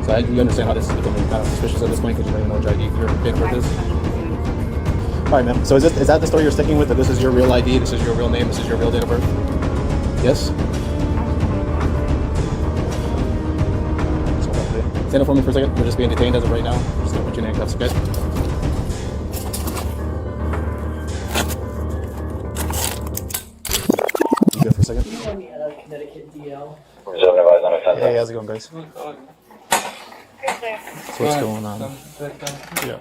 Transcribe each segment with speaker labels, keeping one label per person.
Speaker 1: So you understand how this is becoming kind of suspicious at this point because you don't even know what your date of birth is? All right, ma'am. So is that the story you're sticking with? That this is your real ID, this is your real name, this is your real date of birth? Yes? Stand up for me for a second. You're just being detained as of right now. I'm just going to put you in handcuffs, okay? You good for a second?
Speaker 2: Connecticut DL.
Speaker 1: Hey, how's it going, guys? So what's going on? Yeah.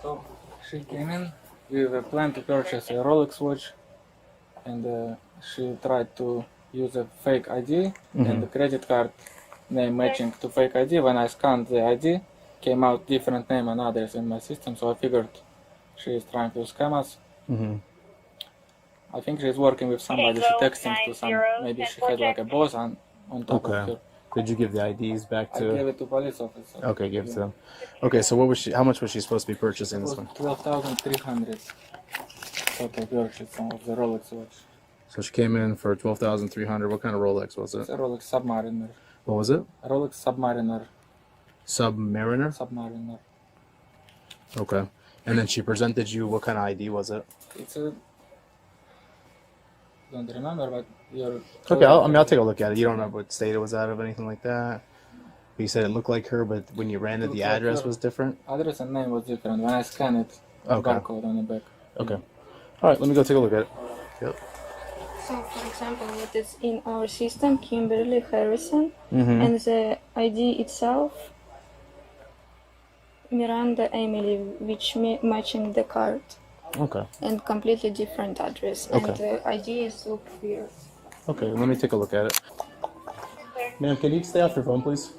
Speaker 3: So she came in with a plan to purchase a Rolex watch, and she tried to use a fake ID and the credit card name matching to fake ID. When I scanned the ID, came out different name and address in my system, so I figured she is trying to scam us. I think she's working with somebody. She texting to some. Maybe she had like a boss on top of her.
Speaker 1: Did you give the IDs back to?
Speaker 3: I gave it to police officer.
Speaker 1: Okay, give it to them. Okay, so what was she? How much was she supposed to be purchasing this one?
Speaker 3: 12,300 total purchase of the Rolex watch.
Speaker 1: So she came in for 12,300. What kind of Rolex was it?
Speaker 3: It's a Rolex Submariner.
Speaker 1: What was it?
Speaker 3: A Rolex Submariner.
Speaker 1: Submariner.
Speaker 3: Submariner.
Speaker 1: Okay, and then she presented you. What kind of ID was it?
Speaker 3: It's a. Don't remember, but you're.
Speaker 1: Okay, I'll take a look at it. You don't remember what state it was out of, anything like that? But you said it looked like her, but when you ran it, the address was different?
Speaker 3: Address and name was different. When I scanned it,
Speaker 1: Okay.
Speaker 3: barcode on the back.
Speaker 1: Okay. All right, let me go take a look at it. Yep.
Speaker 4: So, for example, what is in our system, Kimberly Harrison, and the ID itself, Miranda Emily, which matching the card.
Speaker 1: Okay.
Speaker 4: And completely different address.
Speaker 1: Okay.
Speaker 4: And the IDs look weird.
Speaker 1: Okay, let me take a look at it. Ma'am, can you stay off your phone, please?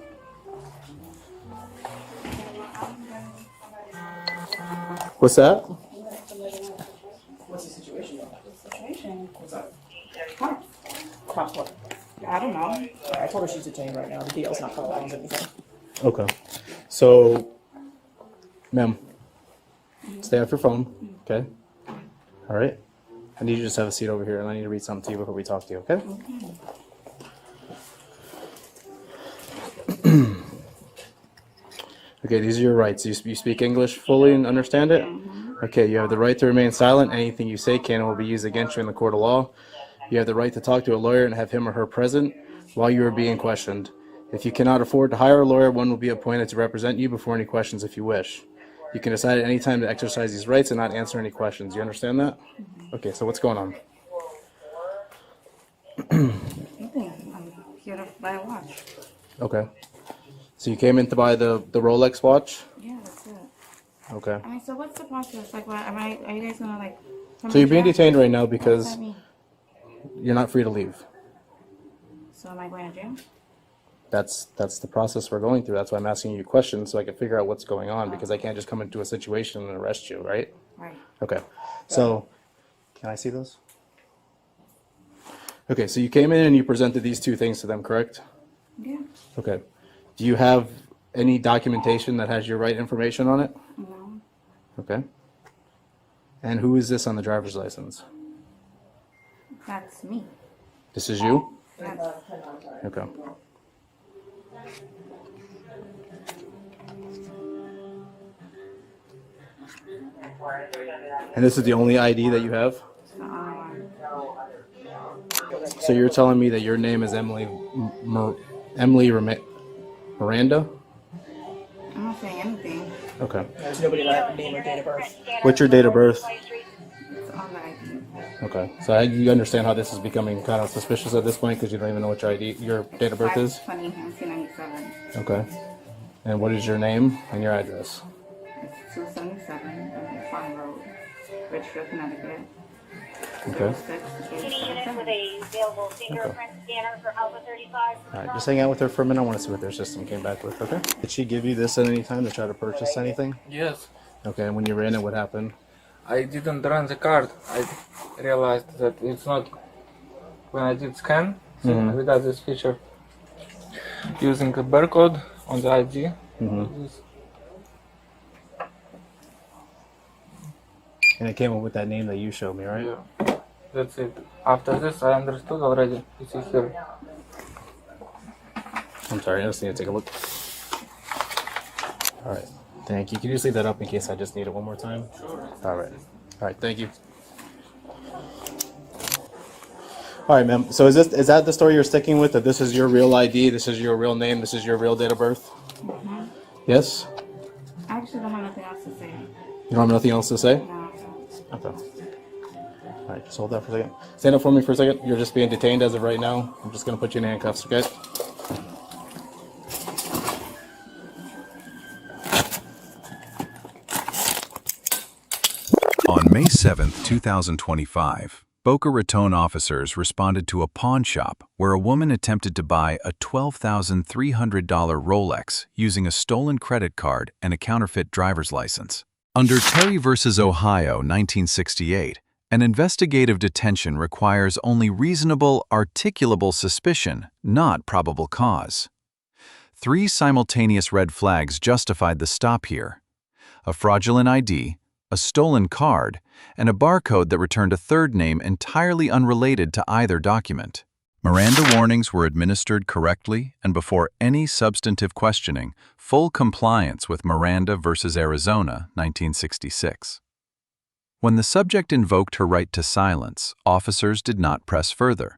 Speaker 1: What's that?
Speaker 2: What's the situation? What's up?
Speaker 5: Cops what? I don't know. I told her she's detained right now. The DL's not coming back with anything.
Speaker 1: Okay. So, ma'am, stay off your phone, okay? All right? I need you to just have a seat over here, and I need to read something to you before we talk to you, okay? Okay, these are your rights. You speak English fully and understand it? Okay, you have the right to remain silent. Anything you say can and will be used against you in the court of law. You have the right to talk to a lawyer and have him or her present while you are being questioned. If you cannot afford to hire a lawyer, one will be appointed to represent you before any questions if you wish. You can decide at any time to exercise these rights and not answer any questions. You understand that? Okay, so what's going on?
Speaker 6: Nothing. I'm here to buy a watch.
Speaker 1: Okay. So you came in to buy the Rolex watch?
Speaker 6: Yeah, that's it.
Speaker 1: Okay.
Speaker 6: I mean, so what's the process? Like, what, are you guys gonna like?
Speaker 1: So you're being detained right now
Speaker 6: What does
Speaker 1: because
Speaker 6: that mean?
Speaker 1: you're not free to leave.
Speaker 6: So am I going to jail?
Speaker 1: That's the process we're going through. That's why I'm asking you questions so I can figure out what's going on because I can't just come into a situation and arrest you, right?
Speaker 6: Right.
Speaker 1: Okay. So, can I see those? Okay, so you came in and you presented these two things to them, correct?
Speaker 6: Yeah.
Speaker 1: Okay. Do you have any documentation that has your right information on it?
Speaker 6: No.
Speaker 1: Okay. And who is this on the driver's license?
Speaker 6: That's me.
Speaker 1: This is you?
Speaker 6: That's,
Speaker 1: Okay. And this is the only ID that you have? So you're telling me that your name is Emily Miranda?
Speaker 6: I'm not saying anything.
Speaker 1: Okay.
Speaker 5: There's nobody that name or date of birth.
Speaker 1: What's your date of birth?
Speaker 6: It's on the ID.
Speaker 1: Okay. So you understand how this is becoming kind of suspicious at this point because you don't even know what your date of birth is?
Speaker 6: 5/20/1997.
Speaker 1: Okay. And what is your name and your address?
Speaker 6: It's 277 Farm Road, Richfield, Connecticut.
Speaker 1: Okay.
Speaker 6: 06-877.
Speaker 7: With a available fingerprint scanner for Alpha 35.
Speaker 1: All right, just hang out with her for a minute. I want to see what their system came back with, okay? Did she give you this at any time to try to purchase anything?
Speaker 3: Yes.
Speaker 1: Okay, and when you ran it, what happened?
Speaker 3: I didn't run the card. I realized that it's not. When I did scan, we got this feature using a barcode on the ID. This-
Speaker 1: And it came up with that name that you showed me, right?
Speaker 3: Yeah, that's it. After this, I understood already. You see here.
Speaker 1: I'm sorry, I just need to take a look. All right, thank you. Can you just leave that up in case I just need it one more time?
Speaker 3: Sure.
Speaker 1: All right, thank you. All right, ma'am. So is that the story you're sticking with? That this is your real ID, this is your real name, this is your real date of birth?
Speaker 6: Mm-hmm.
Speaker 1: Yes.
Speaker 6: I actually don't have nothing else to say.
Speaker 1: You don't have nothing else to say?
Speaker 6: No.
Speaker 1: Okay. All right, just hold that for a second. Stand up for me for a second. You're just being detained as of right now. I'm just gonna put you in handcuffs, okay?
Speaker 8: On May 7th, 2025, Boca Raton officers responded to a pawn shop where a woman attempted to buy a $12,300 Rolex using a stolen credit card and a counterfeit driver's license. Under Terry v. Ohio, 1968, an investigative detention requires only reasonable, articulable suspicion, not probable cause. 3 simultaneous red flags justified the stop here: a fraudulent ID, a stolen card, and a barcode that returned a third name entirely unrelated to either document. Miranda warnings were administered correctly and before any substantive questioning, full compliance with Miranda v. Arizona, 1966. When the subject invoked her right to silence, officers did not press further.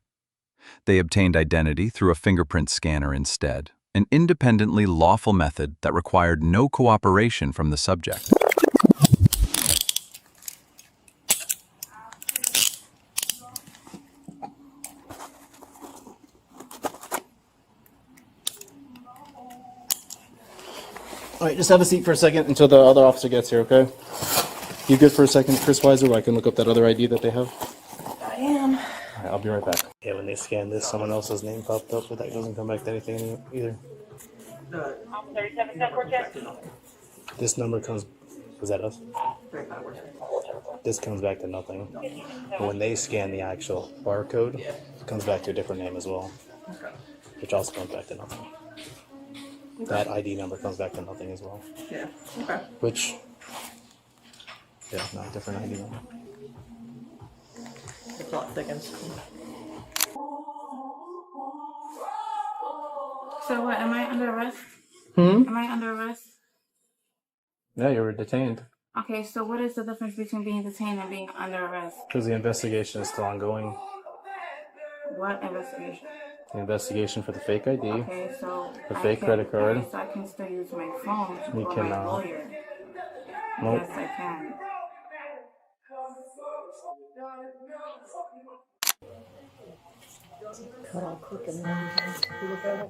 Speaker 8: They obtained identity through a fingerprint scanner instead, an independently lawful method that required no cooperation from the subject.
Speaker 1: All right, just have a seat for a second until the other officer gets here, okay? You good for a second, Chris Weiser, where I can look up that other ID that they have?
Speaker 2: I am.
Speaker 1: All right, I'll be right back. Yeah, when they scan this, someone else's name popped up, but that doesn't come back to anything either.
Speaker 7: 37 Central check.
Speaker 1: This number comes, was that us?
Speaker 2: Right now, we're
Speaker 1: This comes back to nothing. But when they scan the actual barcode, it comes back to a different name as well,
Speaker 2: okay.
Speaker 1: which also comes back to nothing. That ID number comes back to nothing as well,
Speaker 2: Yeah. Okay.
Speaker 1: which, yeah, not different ID number.
Speaker 2: The plot thickens.
Speaker 6: So what, am I under arrest? Am I under arrest?
Speaker 1: Yeah, you were detained
Speaker 6: Okay, so what is the difference between being detained and being under arrest?
Speaker 1: because the investigation is still ongoing.
Speaker 6: What investigation?
Speaker 1: The investigation for the fake ID.
Speaker 6: Okay, so
Speaker 1: The
Speaker 6: I
Speaker 1: fake
Speaker 6: can-
Speaker 1: credit card.
Speaker 6: okay, so I can still use my phone to
Speaker 1: You
Speaker 6: call
Speaker 1: can,
Speaker 6: my lawyer.
Speaker 1: Nope.
Speaker 6: Yes, I can.
Speaker 2: Cut all crooked and everything. You look at it,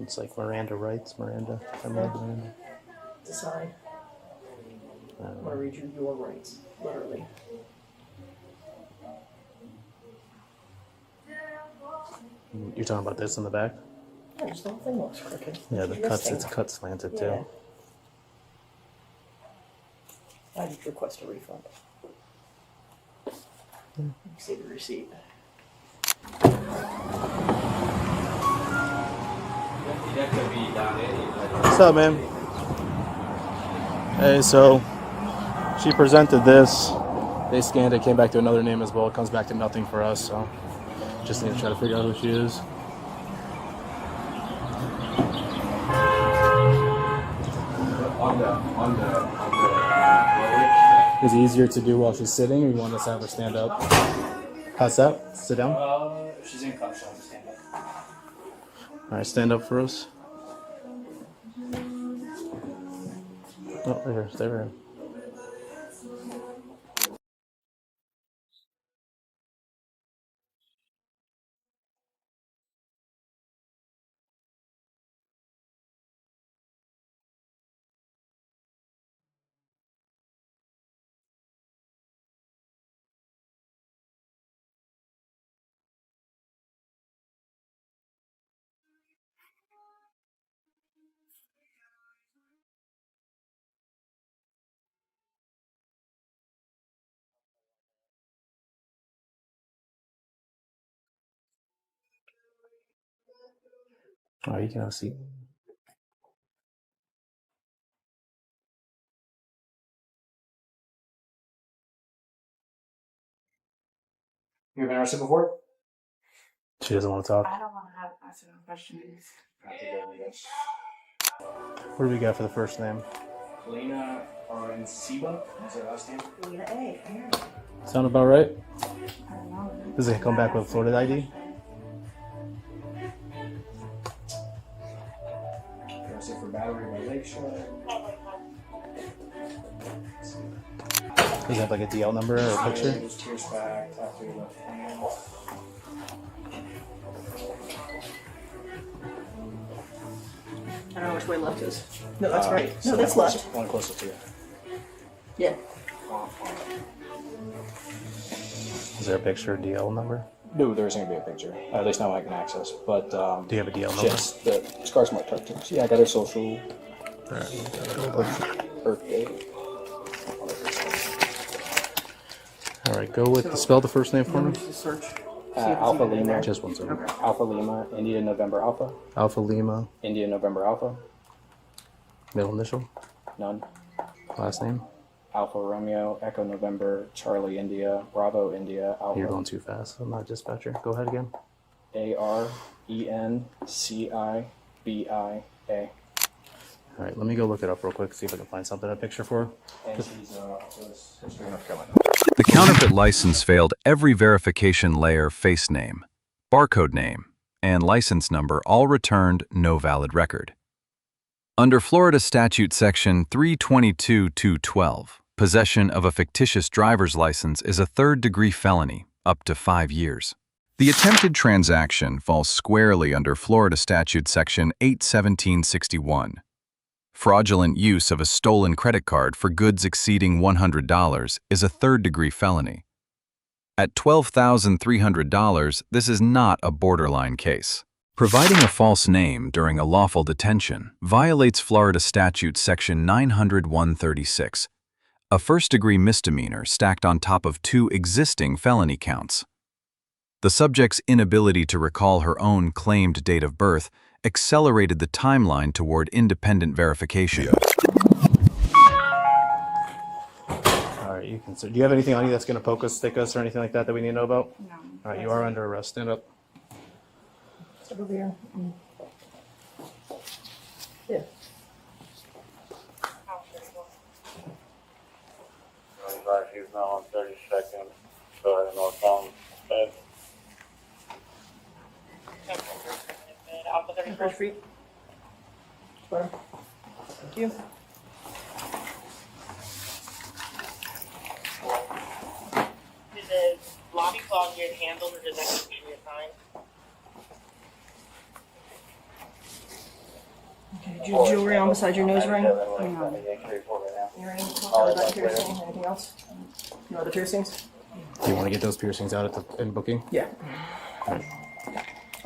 Speaker 1: It's like Miranda rights, Miranda. Miranda.
Speaker 2: decide. I'm gonna read you your rights, literally.
Speaker 1: You're talking about this in the back?
Speaker 2: Yeah, just the whole thing looks crooked.
Speaker 1: Yeah, the
Speaker 2: Your
Speaker 1: cuts,
Speaker 2: thing.
Speaker 1: it's cut slanted too.
Speaker 2: Yeah. I just request a refund. See the receipt.
Speaker 1: What's up, man? Hey, so she presented this. They scanned it, came back to another name as well. It comes back to nothing for us, so just need to try to figure out who she is. Is it easier to do while she's sitting, or you want us to have her stand up? How's that? Sit down.
Speaker 3: If she's in cuffs, she'll have to stand up.
Speaker 1: All right, stand up for us. Oh, right here. Stay right here. Oh, you can have a seat.
Speaker 2: You been arrested before?
Speaker 1: She doesn't want to talk.
Speaker 6: I don't want to have answer no questions.
Speaker 1: What do we got for the first name?
Speaker 9: Lena Aranciba is her last name.
Speaker 5: Lena A.
Speaker 1: Sound about right? Does it come back with Florida ID?
Speaker 9: Arrested for battery by Lakeshore.
Speaker 1: Does it have like a DL number or a picture?
Speaker 9: Just tears back after your left hand.
Speaker 5: I don't know which way left is. No, that's right. No, that's left.
Speaker 9: One closer to you.
Speaker 5: Yeah.
Speaker 1: Is there a picture or DL number?
Speaker 9: No, there isn't gonna be a picture. At least now I can access. But
Speaker 1: Do you have a DL number?
Speaker 9: yes, the scar's marked up too. So yeah, I got her social, birthday.
Speaker 1: All right, go with spell the first name for me.
Speaker 5: Just search.
Speaker 9: Alpha Lima.
Speaker 1: Just one second.
Speaker 9: Alpha Lima, India November Alpha.
Speaker 1: Alpha Lima,
Speaker 9: India November Alpha.
Speaker 1: middle initial,
Speaker 9: None.
Speaker 1: last name.
Speaker 9: Alpha Romeo, Echo November, Charlie India, Bravo India, Alpha.
Speaker 1: You're going too fast. I'm not dispatcher. Go ahead again.
Speaker 9: ARENCIBIA.
Speaker 1: All right, let me go look it up real quick, see if I can find something, a picture for her.
Speaker 9: And she's history of North Carolina.
Speaker 8: The counterfeit license failed every verification layer face name, barcode name, and license number all returned no valid record. Under Florida Statute Section 322-212, possession of a fictitious driver's license is a third-degree felony, up to 5 years. The attempted transaction falls squarely under Florida Statute Section 81761. Fraudulent use of a stolen credit card for goods exceeding $100 is a third-degree felony. At $12,300, this is not a borderline case. Providing a false name during a lawful detention violates Florida Statute Section 900-136, a first-degree misdemeanor stacked on top of 2 existing felony counts. The subject's inability to recall her own claimed date of birth accelerated the timeline toward independent verification.
Speaker 1: All right, you can. Do you have anything on you that's going to poke us, stick us, or anything like that that we need to know about?
Speaker 6: No.
Speaker 1: All right, you are under arrest. Stand up.
Speaker 5: Step over here. Yeah.
Speaker 10: He's now on 32nd, so I don't know if I'm bed.
Speaker 5: First feet. Square. Thank you.
Speaker 11: Is the lobby closet get handled or does that need to be reassigned?
Speaker 5: Okay, jewelry on beside your nose ring?
Speaker 10: No.
Speaker 5: Earring, that piercing, anything else? No other piercings?
Speaker 1: Do you want to get those piercings out at the in booking?
Speaker 5: Yeah.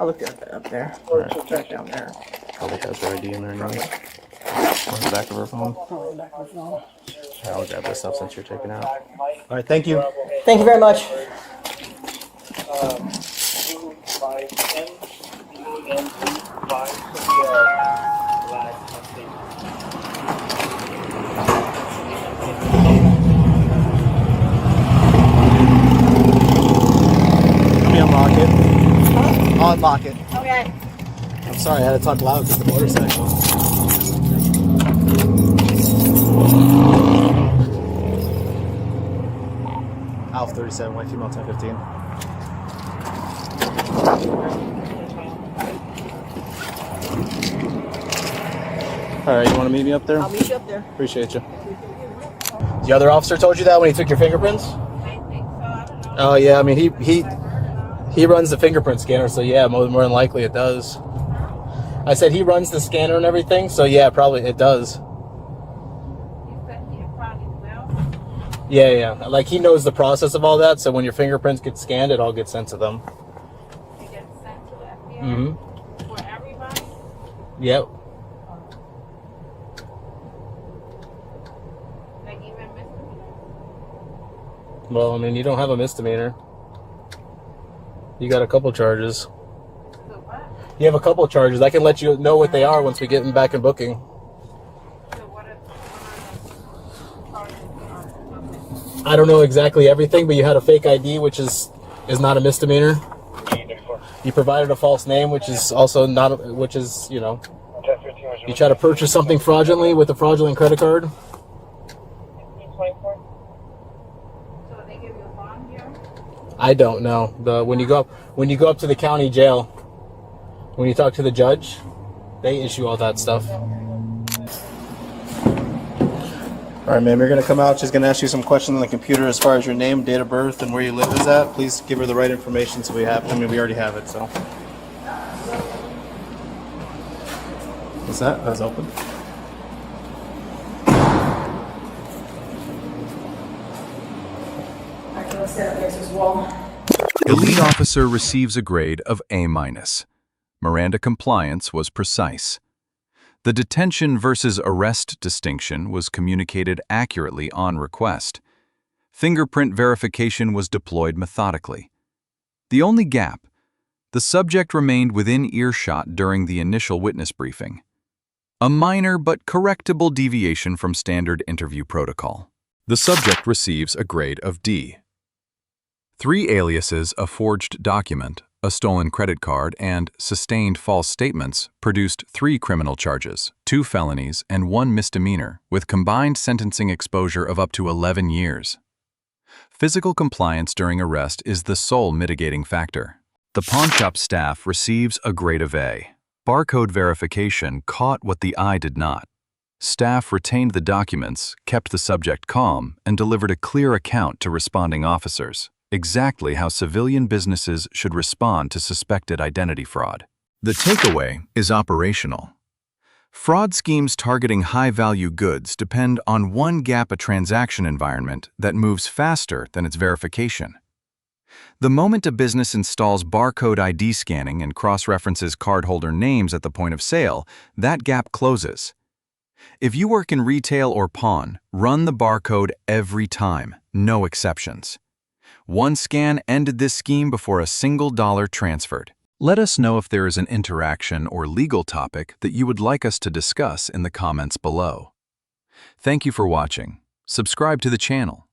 Speaker 5: I'll look up there. Back down there.
Speaker 1: Probably has her ID in there anyway. On the back of her phone.
Speaker 5: Probably back of the phone.
Speaker 1: I'll grab this stuff since you're taking out. All right, thank you.
Speaker 5: Thank you very much.
Speaker 1: Let me unlock it. I'll unlock it.
Speaker 5: Okay.
Speaker 1: I'm sorry, I had to talk loud because the motorcycle. Alpha 37, white female 1015. All right, you want to meet me up there?
Speaker 5: I'll meet you up there.
Speaker 1: Appreciate you. The other officer told you that when he took your fingerprints? Oh yeah, I mean he runs the fingerprint scanner, so yeah, more than likely it does. I said he runs the scanner and everything, so yeah, probably it does. Yeah, like he knows the process of all that, so when your fingerprints get scanned, it all gets sent to them.
Speaker 6: It gets sent to the FBI
Speaker 1: Mm-hmm.
Speaker 6: for everybody.
Speaker 1: Yep.
Speaker 6: Like even misdemeanor.
Speaker 1: Well, I mean, you don't have a misdemeanor. You got a couple charges.
Speaker 6: So what?
Speaker 1: You have a couple charges. I can let you know what they are once we get them back in booking.
Speaker 6: So what are the charges?
Speaker 1: I don't know exactly everything, but you had a fake ID, which is not a misdemeanor. You provided a false name, which is also not, which is, you know, you try to purchase something fraudulently with a fraudulent credit card.
Speaker 11: 24.
Speaker 6: So they give you a bond here?
Speaker 1: I don't know. When you go up to the county jail, when you talk to the judge, they issue all that stuff. All right, ma'am, you're going to come out. She's going to ask you some questions on the computer as far as your name, date of birth, and where you live is at. Please give her the right information so we have, I mean, we already have it, so. What's that? That was open.
Speaker 5: Actually, let's set up next to this wall.
Speaker 8: Elite officer receives a grade of A-. Miranda compliance was precise. The detention versus arrest distinction was communicated accurately on request. Fingerprint verification was deployed methodically. The only gap: the subject remained within earshot during the initial witness briefing. A minor but correctable deviation from standard interview protocol. The subject receives a grade of D. 3 aliases, a forged document, a stolen credit card, and sustained false statements produced 3 criminal charges, 2 felonies, and 1 misdemeanor, with combined sentencing exposure of up to 11 years. Physical compliance during arrest is the sole mitigating factor. The pawnshop staff receives a grade of A. Barcode verification caught what the eye did not. Staff retained the documents, kept the subject calm, and delivered a clear account to responding officers. Exactly how civilian businesses should respond to suspected identity fraud. The takeaway is operational. Fraud schemes targeting high-value goods depend on one gap: a transaction environment that moves faster than its verification. The moment a business installs barcode ID scanning and cross-references cardholder names at the point of sale, that gap closes. If you work in retail or pawn, run the barcode every time, no exceptions. One scan ended this scheme before a single dollar transferred. Let us know if there is an interaction or legal topic that you would like us to discuss in the comments below. Thank you for watching. Subscribe to the channel.